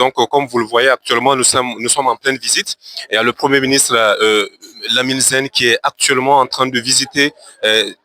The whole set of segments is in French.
Donc, comme vous le voyez actuellement, nous sommes en pleine visite. Il y a le Premier ministre Lamine Zen qui est actuellement en train de visiter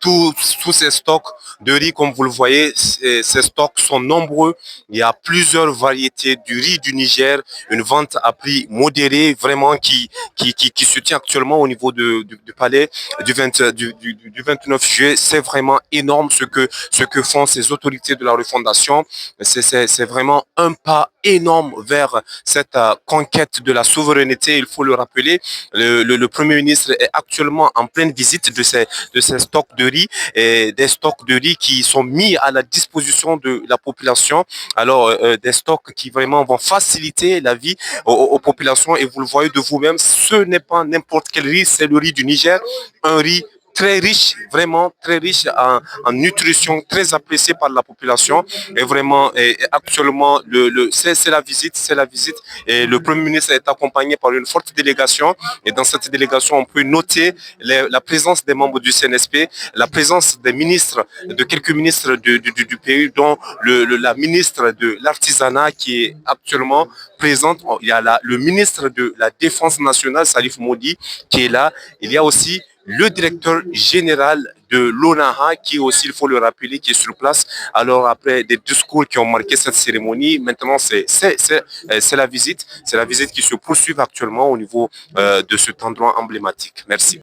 tous ces stocks de riz. Comme vous le voyez, ces stocks sont nombreux. Il y a plusieurs variétés du riz du Niger, une vente à prix modéré, vraiment qui se tient actuellement au niveau du palais du 29 juillet. C'est vraiment énorme ce que font ces autorités de la refondation. C'est vraiment un pas énorme vers cette conquête de la souveraineté. Il faut le rappeler, le Premier ministre est actuellement en pleine visite de ces stocks de riz et des stocks de riz qui sont mis à la disposition de la population. Alors, des stocks qui vraiment vont faciliter la vie aux populations. Et vous le voyez de vous-même, ce n'est pas n'importe quel riz, c'est le riz du Niger, un riz très riche, vraiment très riche en nutrition, très apprécié par la population. Et vraiment, actuellement, c'est la visite. Et le Premier ministre est accompagné par une forte délégation. Et dans cette délégation, on peut noter la présence des membres du CNSP, la présence des ministres, de quelques ministres du pays, dont la ministre de l'Artisanat qui est actuellement présente. Il y a le ministre de la Défense nationale, Salif Modi, qui est là. Il y a aussi le directeur général de l'ONAHA, qui aussi, il faut le rappeler, qui est sur place. Alors, après des discours qui ont marqué cette cérémonie, maintenant, c'est la visite. C'est la visite qui se poursuit actuellement au niveau de cet endroit emblématique. Merci.